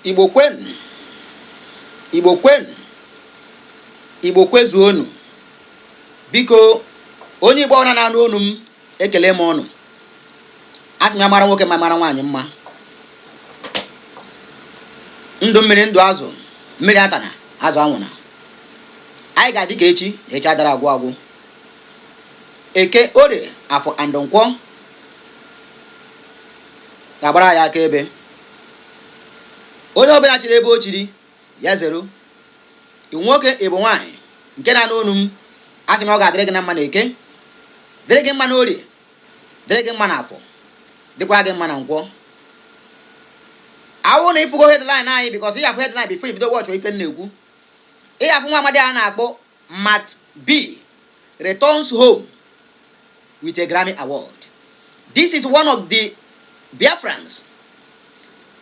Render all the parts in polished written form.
Igbo Kwenu, Igbo Kwenu, Igbo kwezuonu. Biko onye Igbo ọna na-anụ onu m ekele m ọnụ. Asị m ya mara nwoke ma mara nwaanyị mma. Ndụ mmiri ndụ azụ, mmiri atana, azụ anwụna. Anyị ga-adị ka echi, echi adara agwụ agwụ. Eke, Orie, Afọ and Nkwọ ga-agbara ya aka ebe. Onye ọbụla chiri ebe o chiri ya zero. Ị nwoke ịbụ nwaanyị nke na-anụ onu m, asị m ọ ga-adịrị gị na mma na Eke, dịrị gị mma na Orie, dịrị gị mma na Afọ, dịkwara gị mma na Nkwọ. Awụ na ịfụgo headline anyị because ị afụ headline before ibido watch ife na-ekwu. Ị afụ nwa amadi a na-akpọ Matt B returns home with a Grammy award. This is one of the Biafrans,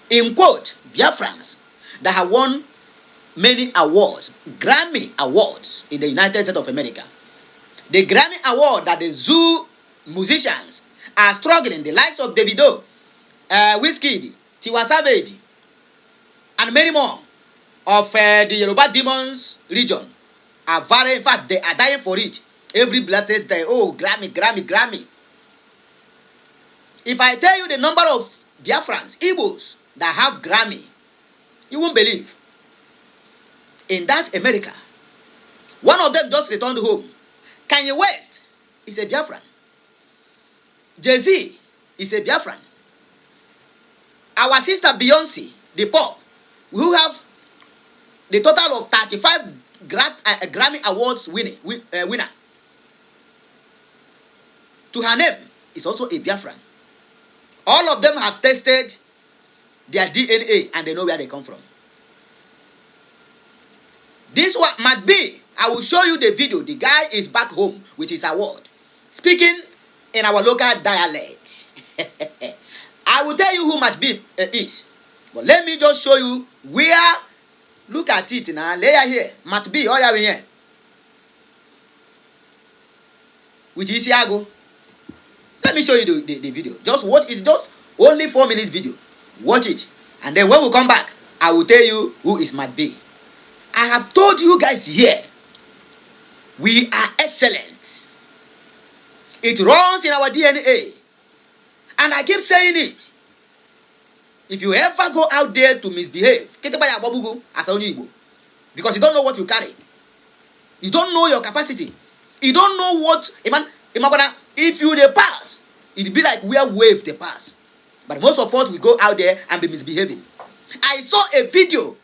in quote, Biafrans, that have won many awards, Grammy awards in the United States of America. The Grammy award that the zoo musicians are struggling, the likes of Davido, Wizkid, Tiwa Savage, and many more of the Yoruba Demons region are very, in fact, they are dying for it. Every blessed day, oh, Grammy, Grammy, Grammy. If I tell you the number of Biafrans, Igbos, that have Grammy, you won't believe. In that America, one of them just returned home. Kanye West is a Biafran. Jay-Z is a Biafran. Our sister Beyonce, the pop, who have the total of 35 Grammy Awards winner. To her name is also a Biafran. All of them have tested their DNA and they know where they come from. This one might be, I will show you the video. The guy is back home with his award, speaking in our local dialect. I will tell you who Matt B is. But let me just show you where. Look at it now. Layer here. Matt B. Oh, yeah, here. With Isiago. Let me show you the video. Just watch. It's just only 4 minutes video. Watch it. And then when we come back, I will tell you who is Matt B. I have told you guys here, we are excellent. It runs in our DNA. And I keep saying it. If you ever go out there to misbehave, as a Igbo, because you don't know what you carry. You don't know your capacity. You don't know what, if you the pass, it'd be like we are wave the pass. But most of us, we go out there and be misbehaving. I saw a video.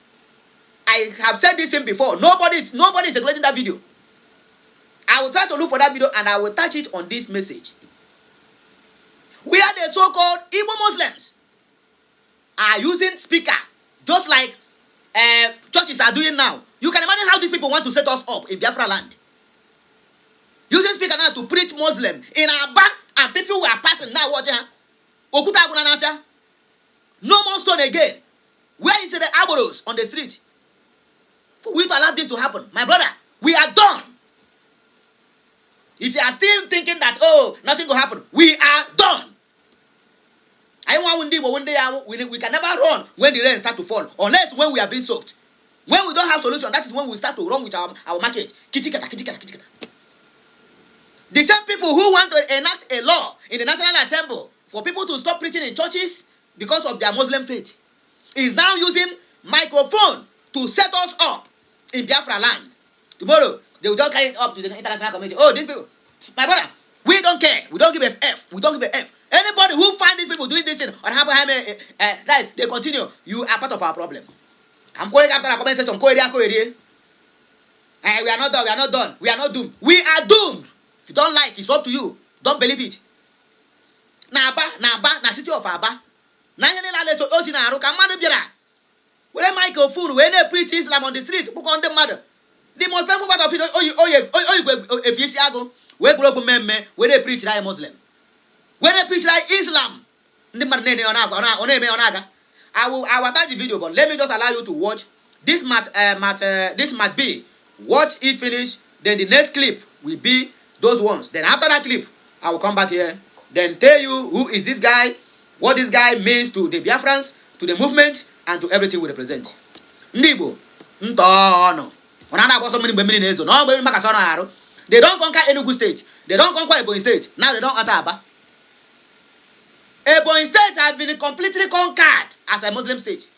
I have said this thing before. Nobody is circulating that video. I will try to look for that video and I will touch it on this message. We are the so-called Igbo Muslims are using speaker just like churches are doing now. You can imagine how these people want to set us up in Biafra land. Using speaker now to preach Muslim in our back, and people who are passing now watching. Okuta Agunanafia. No more stone again. Where is the Aboros on the street? For we to allow this to happen. My brother, we are done. If you are still thinking that, oh, nothing will happen, we are done. We can never run when the rain starts to fall, unless when we are being soaked. When we don't have solution, that is when we start to run with our market. The same people who want to enact a law in the National Assembly for people to stop preaching in churches because of their Muslim faith is now using microphone to set us up in Biafra land. Tomorrow, they will just carry it up to the international community. Oh, these people, my brother, we don't care. We don't give a F. We don't give a F. Anybody who find these people doing this thing on that they continue, you are part of our problem. I'm going after a comment section. We are not done. We are not done. We are not doomed. We are doomed. If you don't like, it's up to you. Don't believe it. Na city of Aba. When microphone, when they preach Islam on the street, book on the mother. The most painful part of it, if you see Ago, where they preach like Muslim. When they preach like Islam, I will attach the video, but let me just allow you to watch this Matt B. Watch it finish, then the next clip will be those ones. Then after that clip, I will come back here, then tell you who is this guy, what this guy means to the Biafrans, to the movement, and to everything we represent. Ndị Igbo, ntọọnụ. Ọ na-agba ọsọ mmiri mgbe mmiri na-ezo. Na ọgbe maka sọ na-arụ. They don't conquer Enugu State. They don't conquer Ebonyi State. Now they don't enter Aba. Ebonyi State has been completely conquered as a Muslim state.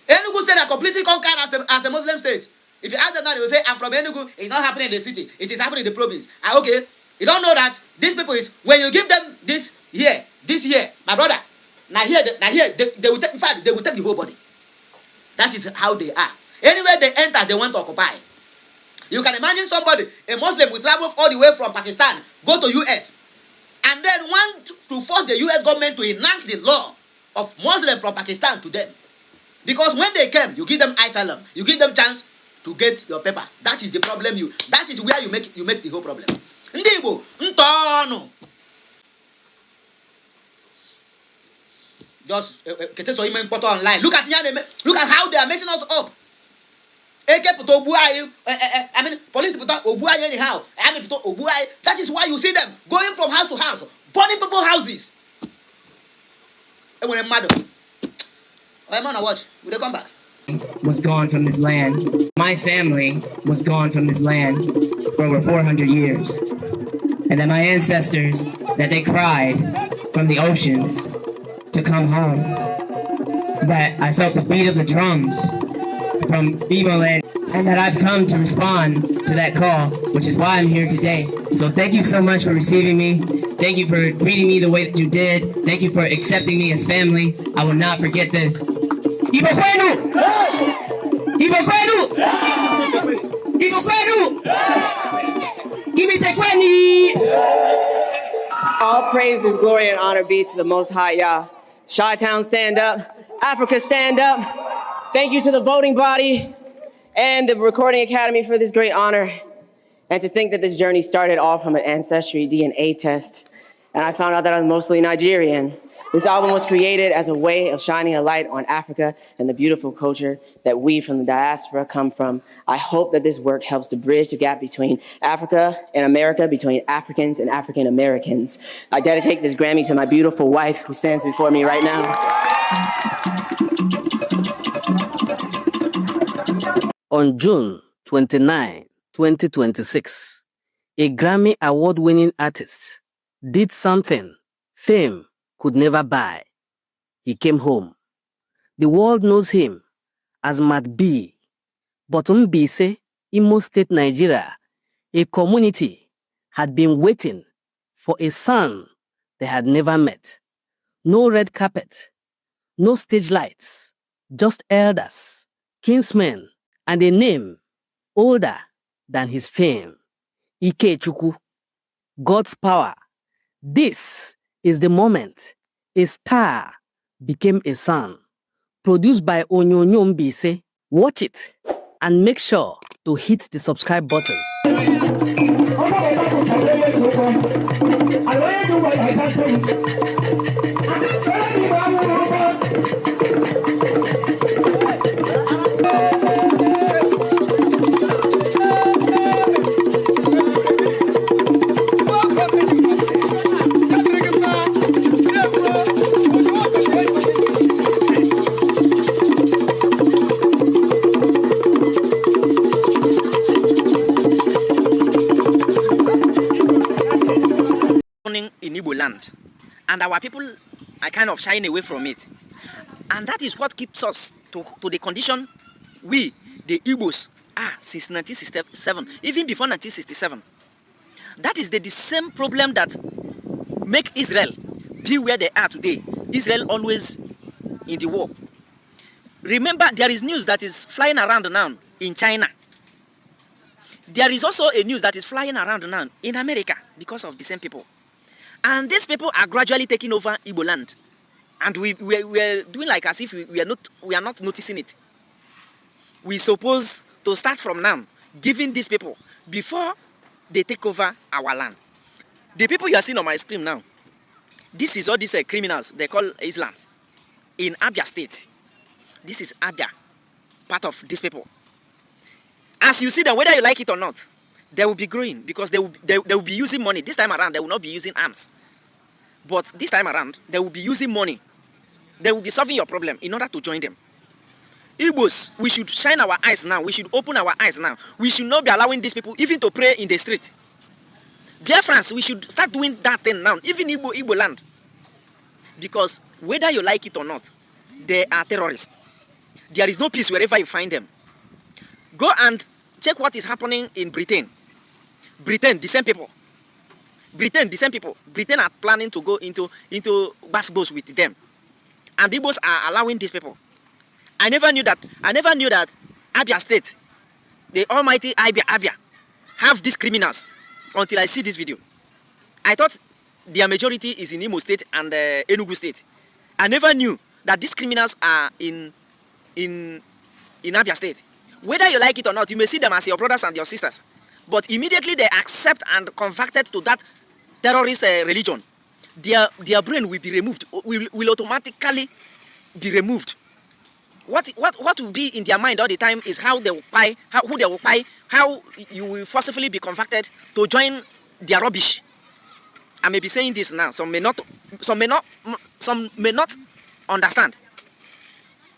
Enugu State are completely conquered as a Muslim state. If you ask them now, they will say, I'm from Enugu. It's not happening in the city. It is happening in the province. Okay. You don't know that these people is, when you give them this here, my brother, now here, they will take, in fact, they will take the whole body. That is how they are. Anywhere they enter, they want to occupy. You can imagine somebody, a Muslim, will travel all the way from Pakistan, go to US, and then want to force the US government to enact the law of Muslim from Pakistan to them. Because when they came, you give them asylum, you give them chance to get your paper. That is the problem. That is where you make the whole problem. Ndị Igbo, ntọọnụ. Just kete so ime mkpọtụ online. Look at how they are messing us up. Eke pụta ogbu anyị, I mean, police pụta ogbu anyị anyhow. Army pụta ogbu anyị. That is why you see them going from house to house, burning people's houses. Enwere mmadụ. I'm on a watch. Will they come back? Was gone from this land. My family was gone from this land for over 400 years. And then my ancestors, that they cried from the oceans to come home. That I felt the beat of the drums from Imo land, and that I've come to respond to that call, which is why I'm here today. So thank you so much for receiving me. Thank you for treating me the way that you did. Thank you for accepting me as family. I will not forget this. Igbo Kwenu! Igbo Kwenu! Igbo Kwenu! Mbaise Imo. All praises, glory, and honor be to the Most High Yah. Chi-Town, stand up. Africa, stand up. Thank you to the voting body and the Recording Academy for this great honor. And to think that this journey started all from an ancestry DNA test. And I found out that I'm mostly Nigerian. This album was created as a way of shining a light on Africa and the beautiful culture that we from the diaspora come from. I hope that this work helps to bridge the gap between Africa and America, between Africans and African Americans. I dedicate this Grammy to my beautiful wife who stands before me right now. On June 29, 2026, a Grammy award-winning artist did something fame could never buy. He came home. The world knows him as Mbaise, but Mbaise, Imo State, Nigeria, a community had been waiting for a son they had never met. No red carpet, no stage lights, just elders, kinsmen, and a name older than his fame. Ikechukwu, God's power. This is the moment a star became a son. Produced by Onyonyo Mbaise. Watch it and make sure to hit the subscribe button. In Igbo land, and our people are kind of shying away from it, and that is what keeps us to the condition we, the Igbos, are since 1967, even before 1967. That is the same problem that make Israel be where they are today. Israel always in the war. Remember, there is news that is flying around now in China. There is also a news that is flying around now in America because of the same people. And these people are gradually taking over Igbo land. And we're doing like as if we are not noticing it. We're supposed to start from now, giving these people before they take over our land. The people you are seeing on my screen now, this is all these criminals they call Islams in Abia State. This is Abia, part of these people. As you see them, whether you like it or not, they will be growing because they will be using money. This time around, they will not be using arms. But this time around, they will be using money. They will be solving your problem in order to join them. Igbos, we should shine our eyes now. We should open our eyes now. We should not be allowing these people even to pray in the street. Biafrans, we should start doing that thing now, even Igbo land. Because whether you like it or not, they are terrorists. There is no peace wherever you find them. Go and check what is happening in Britain. Britain, the same people. Britain, the same people. Britain are planning to go into basketballs with them. And the Igbos are allowing these people. I never knew that Abia State, the almighty Abia, have these criminals until I see this video. I thought their majority is in Imo State and Enugu State. I never knew that these criminals are in Abia State. Whether you like it or not, you may see them as your brothers and your sisters. But immediately they accept and converted to that terrorist religion, their brain will be removed, will automatically be removed. What will be in their mind all the time is how they will buy, who they will buy, how you will forcibly be converted to join their rubbish. I may be saying this now, some may not understand.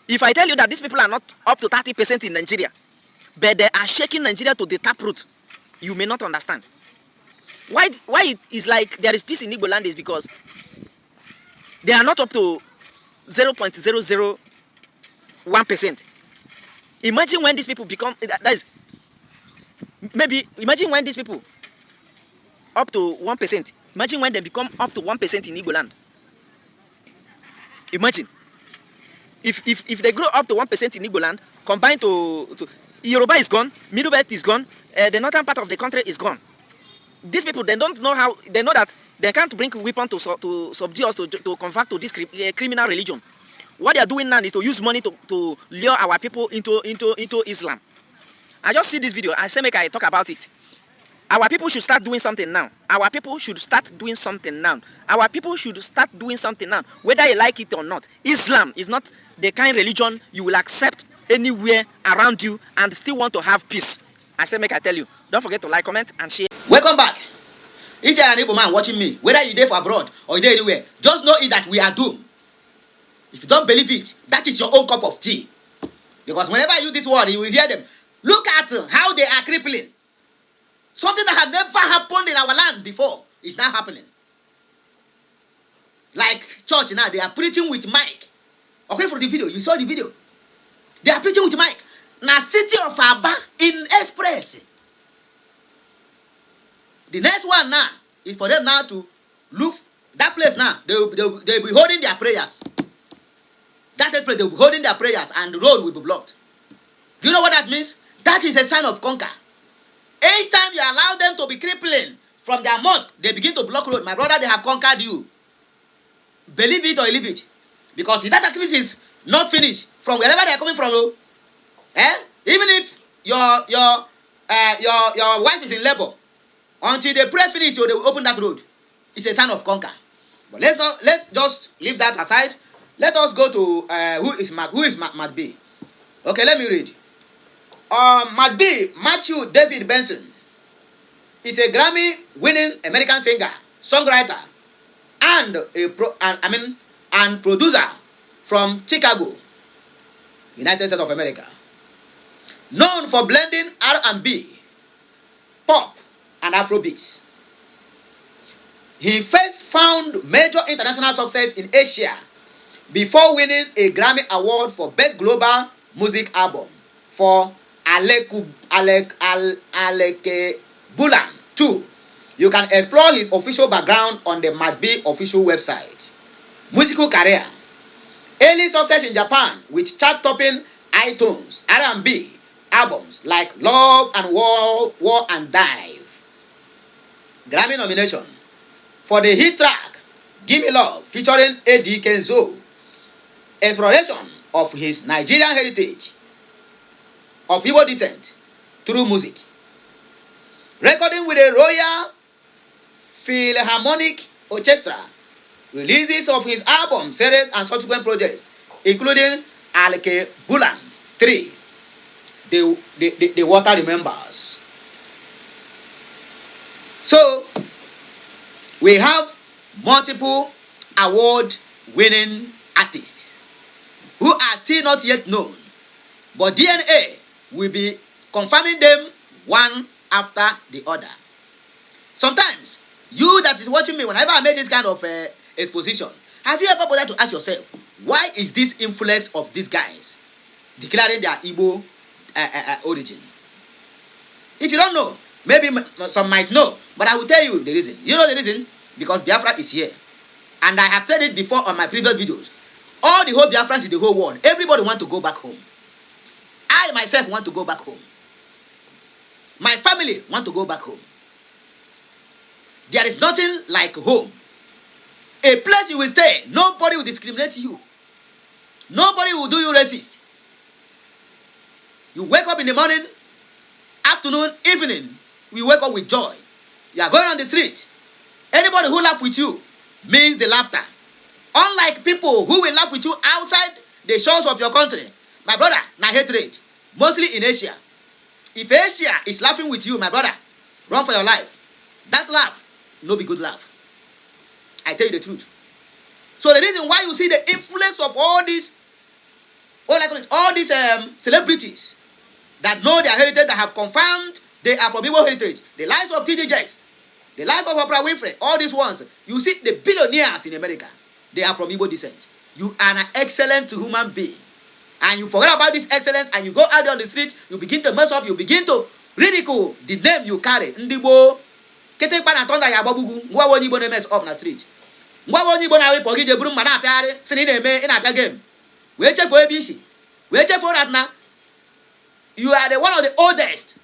If I tell you that these people are not up to 30% in Nigeria, but they are shaking Nigeria to the taproot, you may not understand. Why it is like there is peace in Igbo land is because they are not up to 0.001%. Imagine when these people become, imagine when these people up to 1%. Imagine when they become up to 1% in Igbo land. Imagine. If they grow up to 1% in Igbo land, combined to Yoruba is gone, Middle Belt is gone, the northern part of the country is gone. These people, they don't know how, they know that they can't bring weapons to subdue us, to convert to this criminal religion. What they are doing now is to use money to lure our people into Islam. I just see this video, I say make I talk about it. Our people should start doing something now. Our people should start doing something now. Our people should start doing something now, whether you like it or not. Islam is not the kind of religion you will accept anywhere around you and still want to have peace. I say make I tell you, don't forget to like, comment, and share. Welcome back. If you are an Igbo man watching me, whether you're there for abroad or you're there anywhere, just know that we are doomed. If you don't believe it, that is your own cup of tea. Because whenever I use this word, you will hear them. Look at how they are crippling. Something that has never happened in our land before is now happening. Like church now, they are preaching with mic. Okay, for the video, you saw the video. They are preaching with mic. Now, city of Aba in Express. The next one now is for them now to look that place now. They'll be holding their prayers. That express, they'll be holding their prayers and the road will be blocked. Do you know what that means? That is a sign of conquer. Each time you allow them to be crippling from their mosque, they begin to block road. My brother, they have conquered you. Believe it or leave it. Because if that activity is not finished from wherever they are coming from, even if your wife is in labor, until they pray finish, so they will open that road. It's a sign of conquer. But let's just leave that aside. Let us go to who is Matt B. Okay, let me read. Matt B, Matthew David Benson, is a Grammy-winning American singer, songwriter, and and producer from Chicago, United States of America. Known for blending R&B, pop, and Afrobeats. He first found major international success in Asia before winning a Grammy Award for Best Global Music Album for Aleke Bulan 2. You can explore his official background on the Matt B official website. Musical career. Early success in Japan with chart-topping iTunes R&B albums like Love and War and Dive. Grammy nomination for the hit track Give Me Love featuring A.D. Kenzo. Exploration of his Nigerian heritage of Igbo descent through music. Recording with the Royal Philharmonic Orchestra. Releases of his album series and subsequent projects, including Aleke Bulan 3. The Water Remembers. So, we have multiple award-winning artists who are still not yet known But DNA will be confirming them one after the other. Sometimes, you that is watching me, whenever I make this kind of exposition, have you ever bothered to ask yourself, why is this influence of these guys declaring their Igbo origin? If you don't know, maybe some might know, but I will tell you the reason. You know the reason? Because Biafra is here. And I have said it before on my previous videos. All the whole Biafrans in the whole world, everybody want to go back home. I myself want to go back home. My family want to go back home. There is nothing like home. A place you will stay, nobody will discriminate you. Nobody will do you racist. You wake up in the morning, afternoon, evening, we wake up with joy. You are going on the street. Anybody who laugh with you means the laughter. Unlike people who will laugh with you outside the shores of your country. My brother, na hatred. Mostly in Asia. If Asia is laughing with you, my brother, run for your life. That laugh, no be good laugh. I tell you the truth. So the reason why you see the influence of all these, all these celebrities that know their heritage, that have confirmed they are from Igbo heritage, the lives of T.D. Jakes, the life of Oprah Winfrey, all these ones, you see the billionaires in America, they are from Igbo descent. You are an excellent human being. And you forget about this excellence and you go out there on the street, you begin to mess up, you begin to ridicule the name you carry. Ndibo, ketekpa na tonda ya babugu, ngwa wonyi bo na mess up na street. Ngwa wonyi bo na we pogi je buru mana apiare, sini na eme ina apia game. We chefo ebishi. We chefo ratna. You are the one of the oldest.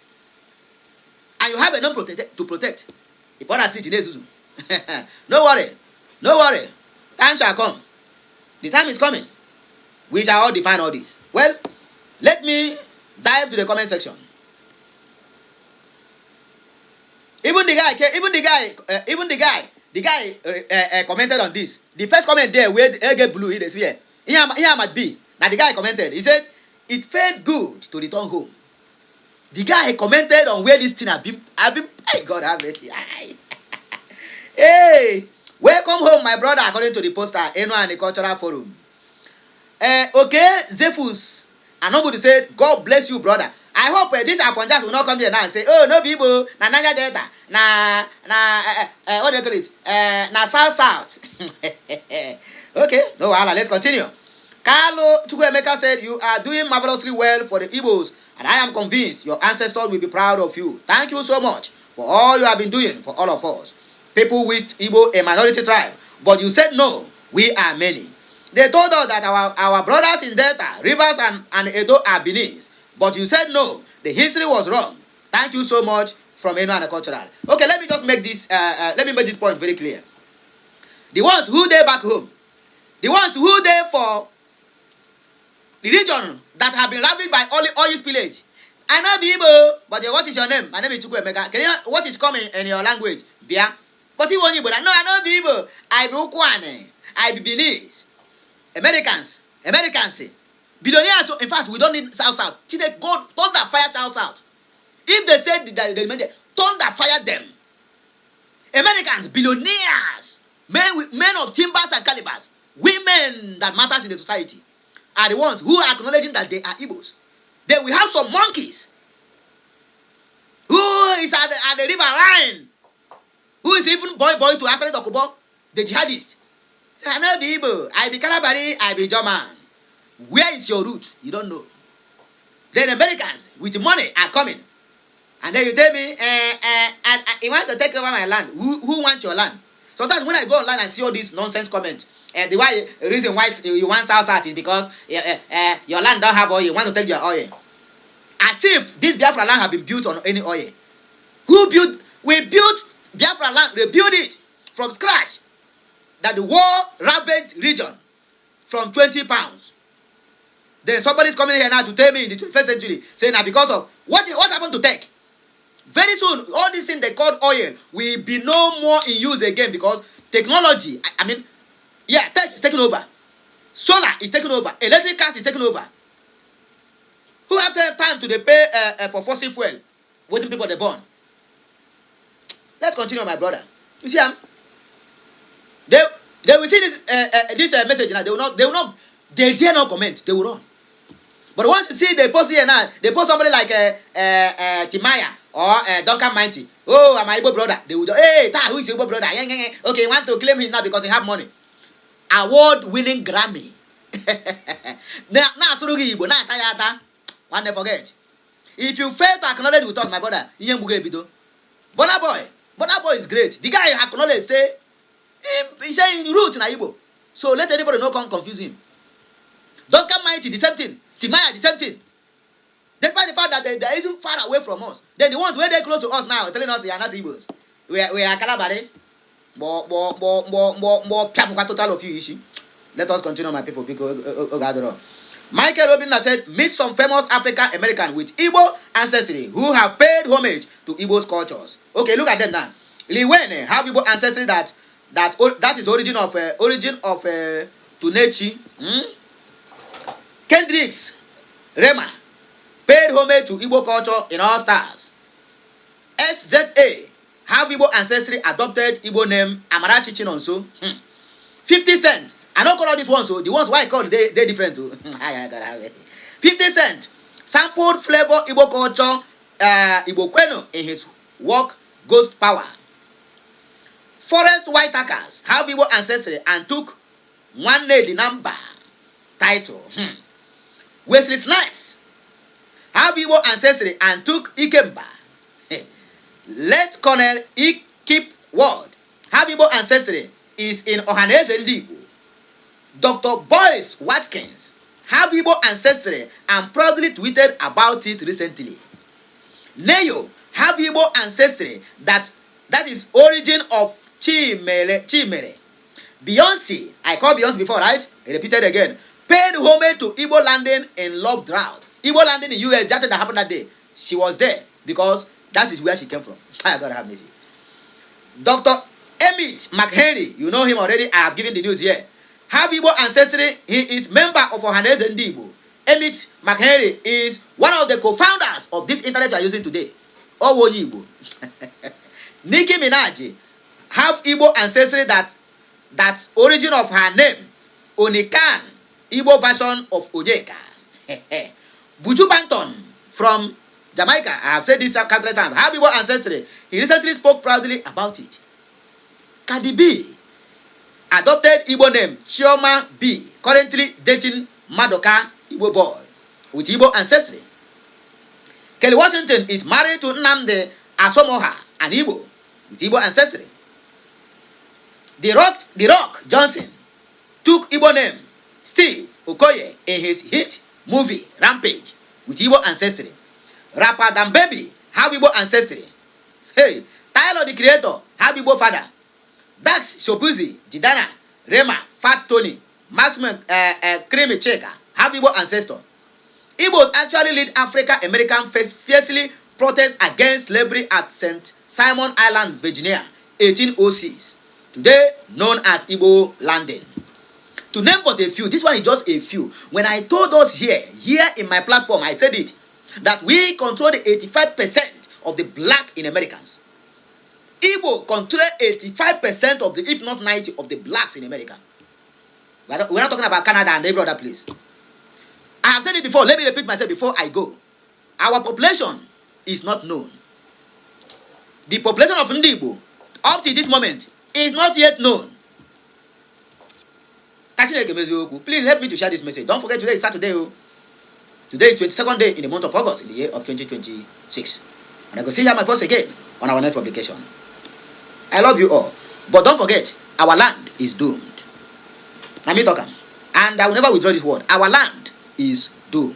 And you have a name to protect. If other street in Ezuzu. No worry. No worry. Time shall come. The time is coming. We shall all define all this. Well, let me dive to the comment section. Even the guy commented on this. The first comment there where the get blue, he here might be. Now the guy commented. He said it felt good to return home. The guy commented on where this thing have been. Hey, God have mercy. Hey, welcome home, my brother. According to the poster, Eno and the Cultural Forum. Okay, Zephus. And nobody said, God bless you, brother. I hope this Afonjas will not come here now and say, oh, no people, na Niger Delta, what do you call it? Na South. Okay, no, let's continue. Carlo Chukwuemeka said, you are doing marvelously well for the Igbos, and I am convinced your ancestors will be proud of you. Thank you so much for all you have been doing for all of us. People wished Igbo a minority tribe, but you said no, we are many. They told us that our brothers in Delta, Rivers and Edo are Benin's, but you said no, the history was wrong. Thank you so much from Eno and the Cultural. Okay, let me just make this, point very clear. The ones who they back home, the ones who they for the region that have been ravaged by oil spillage. I know Igbo, but what is your name? My name is Chukwuemeka. Can you, what is coming in your language? Bia. But you want Igbo? No, I know Igbo. I be Ukwane. I be Beninese. Americans, billionaires. In fact, we don't need South. Chide, go thunder fire South. If they said that they meant thunder fire them. Americans, billionaires, men of timbers and calibers, women that matters in the society, are the ones who are acknowledging that they are Igbos. Then we have some monkeys who is at the river line, who is even boy to Alfred Okubo, the jihadist. I know the Igbo. I be Kalabari, I be German. Where is your root? You don't know. Then Americans with money are coming. And then you tell me, you want to take over my land. Who wants your land? Sometimes when I go online and see all these nonsense comments, the reason why you want South is because your land don't have oil. You want to take your oil. As if this Biafra land have been built on any oil. Who built? We built Biafra land. We built it from scratch. That the war ravaged region from 20 pounds. Then somebody's coming here now to tell me in the 21st century, saying that because of what happened to tech. Very soon, all these things they called oil will be no more in use again because technology, tech is taking over. Solar is taking over. Electric cars is taking over. Who have time to pay for fossil fuel? Waiting people they born. Let's continue, my brother. You see, they will see this message now. They dare not comment. They will run. But once you see they post here now, they post somebody like Timaya or Duncan Mighty. Oh, I'm my Igbo brother. They would, hey, who is your Igbo brother? Okay, you want to claim him now because he have money. Award-winning Grammy. Now, Igbo, now, one never forget. If you fail to acknowledge with us, my brother, Burna Boy is great. The guy acknowledge say, he say in root na Igbo. So let anybody not come confuse him. Duncan Mighty, the same thing. Timaya, the same thing. Despite the fact that they isn't far away from us. Then the ones where they close to us now, telling us they are not Igbos. We are Calabari. More total of you issue. Let us continue, my people. Michael Robinson said, meet some famous African American with Igbo ancestry who have paid homage to Igbo's cultures. Okay, look at them now. Liwene have Igbo ancestry that is origin of Tunechi. Kendricks Rema paid homage to Igbo culture in All Stars. SZA have Igbo ancestry adopted Igbo name Amarachi Chinonso. 50 Cent. I don't call all these ones, so the ones why I call they different too. 50 Cent sampled flavor Igbo culture, Igbo Kwenu in his work Ghost Power. Forest Whitakers have Igbo ancestry and took one the number title. Wesley Snipes have Igbo ancestry and took Ikemba. Let Colonel Ikip Ward have Igbo ancestry is in Ohaneze Ndigo. Dr. Boyce Watkins have Igbo ancestry and proudly tweeted about it recently. Neyo have Igbo ancestry that is origin of Chimere. Beyonce, I called Beyonce before, right? I repeated again. Paid homage to Igbo landing in Love Drought. Igbo landing in US, that happened that day. She was there because that is where she came from. I gotta have mercy. Dr. Emmett McHenry, you know him already. I have given the news here. Have Igbo ancestry. He is member of Ohaneze Ndigbo. Emmett McHenry is one of the co-founders of this internet you are using today. Owo Igbo. Nicki Minaj have Igbo ancestry that origin of her name Onikan, Igbo version of Onyeka. Buju Banton from Jamaica, I have said this countless times, have Igbo ancestry. He recently spoke proudly about it. Cardi B adopted Igbo name Chioma B, currently dating Madoka Igbo boy with Igbo ancestry. Kelly Washington is married to Nnamdi Asomoha, an Igbo with Igbo ancestry. The Rock Johnson took Igbo name Steve Okoye in his hit movie Rampage with Igbo ancestry. Rapper Dan Baby have Igbo ancestry. Hey, Tyler the Creator have Igbo father. Dax Shobuzi, Jidana, Rema, Fat Tony, Maximum Creamy Cheka have Igbo ancestor. Igbos actually lead African American fiercely protest against slavery at St. Simon Island, Virginia, 1806. Today known as Igbo Landing. To name but a few, this one is just a few. When I told us here in my platform, I said it, that we control the 85% of the black in Americans. Igbo control 85% of the, if not 90%, of the blacks in America. We're not talking about Canada and every other place. I have said it before. Let me repeat myself before I go. Our population is not known. The population of Ndigbo, up to this moment, is not yet known. Please help me to share this message. Don't forget today is Saturday. Today is 22nd day in the month of August in the year of 2026. And I will see you my voice again on our next publication. I love you all. But don't forget, our land is doomed. And I will never withdraw this word. Our land is doomed.